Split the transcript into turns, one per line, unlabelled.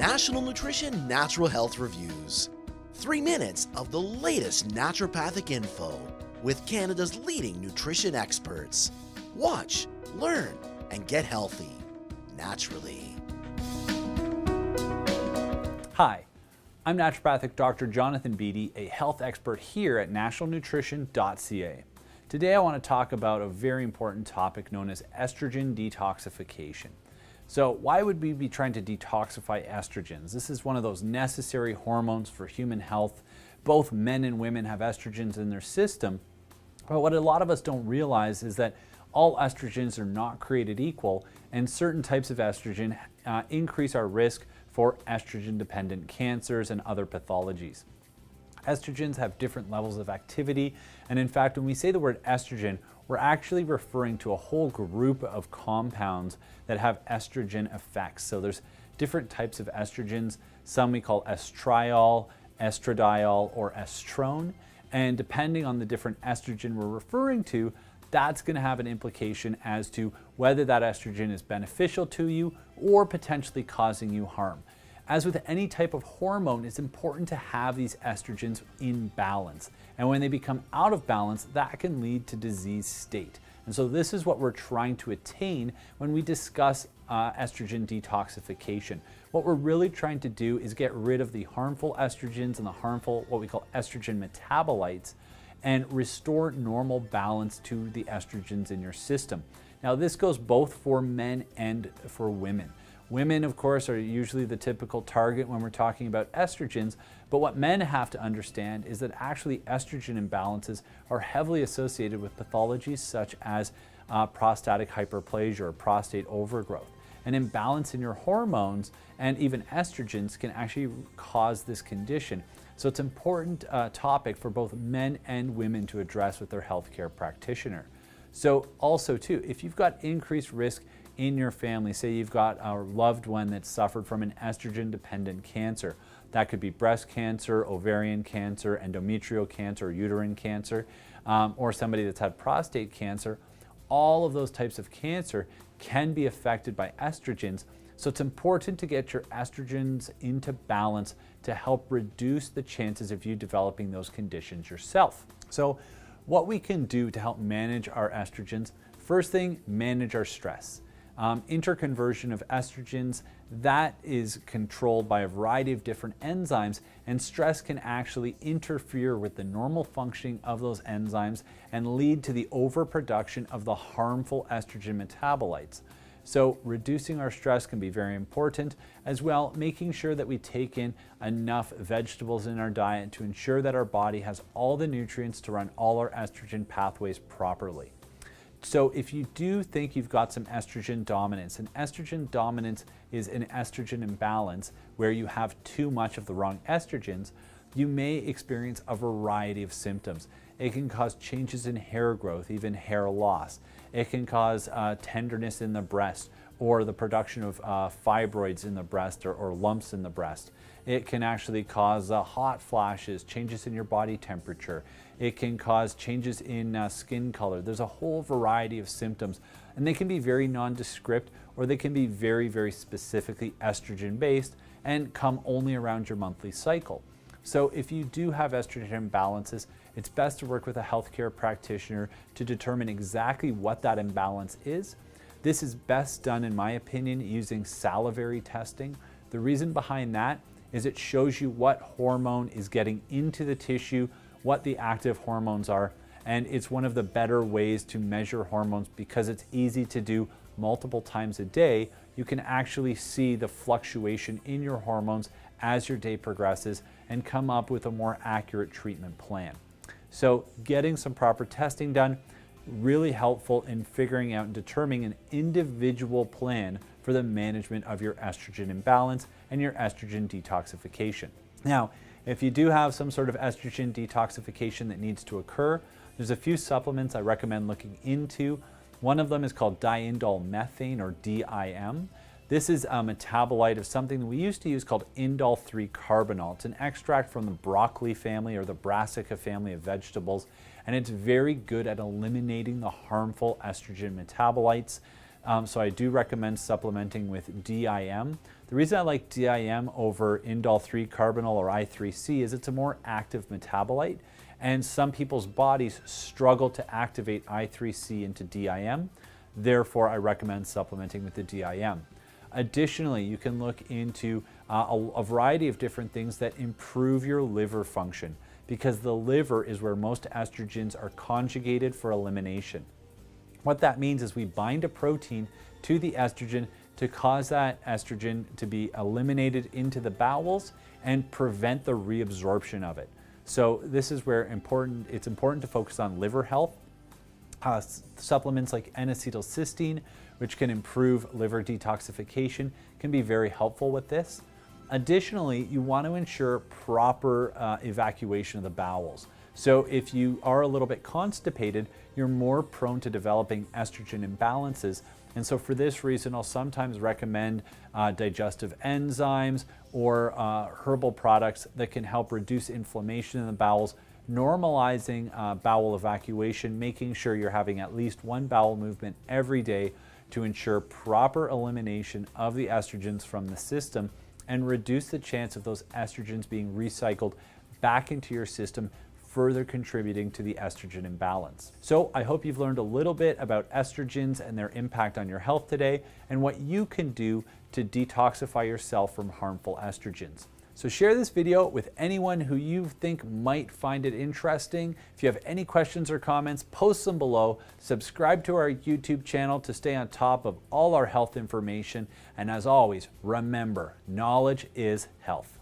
National Nutrition Natural Health Reviews. 3 minutes of the latest naturopathic info with Canada's leading nutrition experts. Watch, learn, and get healthy naturally.
Hi, I'm Naturopathic Doctor Jonathan Beatty, a health expert here at nationalnutrition.ca. Today I want to talk about a very important topic known as estrogen detoxification. So why would we be trying to detoxify estrogens? This is one of those necessary hormones for human health. Both men and women have estrogens in their system, but what a lot of us don't realize is that all estrogens are not created equal, and certain types of estrogen increase our risk for estrogen-dependent cancers and other pathologies. Estrogens have different levels of activity, and in fact, when we say the word estrogen, we're actually referring to a whole group of compounds that have estrogen effects. So there's different types of estrogens. Some we call estriol, estradiol, or estrone, and depending on the different estrogen we're referring to, that's going to have an implication as to whether that estrogen is beneficial to you or potentially causing you harm. As with any type of hormone, it's important to have these estrogens in balance. And when they become out of balance, that can lead to disease state. And so this is what we're trying to attain when we discuss estrogen detoxification. What we're really trying to do is get rid of the harmful estrogens and the harmful, what we call estrogen metabolites, and restore normal balance to the estrogens in your system. Now, this goes both for men and for women. Women, of course, are usually the typical target when we're talking about estrogens, but what men have to understand is that actually estrogen imbalances are heavily associated with pathologies such as prostatic hyperplasia or prostate overgrowth. An imbalance in your hormones and even estrogens can actually cause this condition. So it's an important topic for both men and women to address with their healthcare practitioner. So also too, if you've got increased risk in your family, say you've got a loved one that suffered from an estrogen-dependent cancer, that could be breast cancer, ovarian cancer, endometrial cancer, uterine cancer, or somebody that's had prostate cancer, all of those types of cancer can be affected by estrogens. So it's important to get your estrogens into balance to help reduce the chances of you developing those conditions yourself. So what we can do to help manage our estrogens, first thing, manage our stress. Interconversion of estrogens, that is controlled by a variety of different enzymes, and stress can actually interfere with the normal functioning of those enzymes and lead to the overproduction of the harmful estrogen metabolites. So reducing our stress can be very important, as well making sure that we take in enough vegetables in our diet to ensure that our body has all the nutrients to run all our estrogen pathways properly. So if you do think you've got some estrogen dominance, and estrogen dominance is an estrogen imbalance where you have too much of the wrong estrogens, you may experience a variety of symptoms. It can cause changes in hair growth, even hair loss. It can cause tenderness in the breast or the production of fibroids in the breast or lumps in the breast. It can actually cause hot flashes, changes in your body temperature. It can cause changes in skin color. There's a whole variety of symptoms, and they can be very nondescript or they can be very, very specifically estrogen based and come only around your monthly cycle. So if you do have estrogen imbalances, it's best to work with a healthcare practitioner to determine exactly what that imbalance is. This is best done, in my opinion, using salivary testing. The reason behind that is it shows you what hormone is getting into the tissue, what the active hormones are, and it's one of the better ways to measure hormones because it's easy to do multiple times a day. You can actually see the fluctuation in your hormones as your day progresses and come up with a more accurate treatment plan. So getting some proper testing done, really helpful in figuring out and determining an individual plan for the management of your estrogen imbalance and your estrogen detoxification. Now, if you do have some sort of estrogen detoxification that needs to occur, there's a few supplements I recommend looking into. One of them is called diindol methane, or DIM. This is a metabolite of something that we used to use called indole 3-carbinol. It's an extract from the broccoli family or the brassica family of vegetables, and it's very good at eliminating the harmful estrogen metabolites. So I do recommend supplementing with DIM. The reason I like DIM over indole-3 carbonyl or I3C is it's a more active metabolite, and some people's bodies struggle to activate I3C into DIM. Therefore, I recommend supplementing with the DIM. Additionally, you can look into a variety of different things that improve your liver function, because the liver is where most estrogens are conjugated for elimination. What that means is we bind a protein to the estrogen to cause that estrogen to be eliminated into the bowels and prevent the reabsorption of it. So this is where it's important to focus on liver health. Supplements like N-Acetylcysteine, which can improve liver detoxification, can be very helpful with this. Additionally, you want to ensure proper evacuation of the bowels. So if you are a little bit constipated, you're more prone to developing estrogen imbalances. And so for this reason, I'll sometimes recommend digestive enzymes or herbal products that can help reduce inflammation in the bowels, normalizing bowel evacuation, making sure you're having at least one bowel movement every day to ensure proper elimination of the estrogens from the system and reduce the chance of those estrogens being recycled back into your system, further contributing to the estrogen imbalance. So I hope you've learned a little bit about estrogens and their impact on your health today and what you can do to detoxify yourself from harmful estrogens. So share this video with anyone who you think might find it interesting. If you have any questions or comments, post them below. Subscribe to our YouTube channel to stay on top of all our health information. And as always, remember, knowledge is health.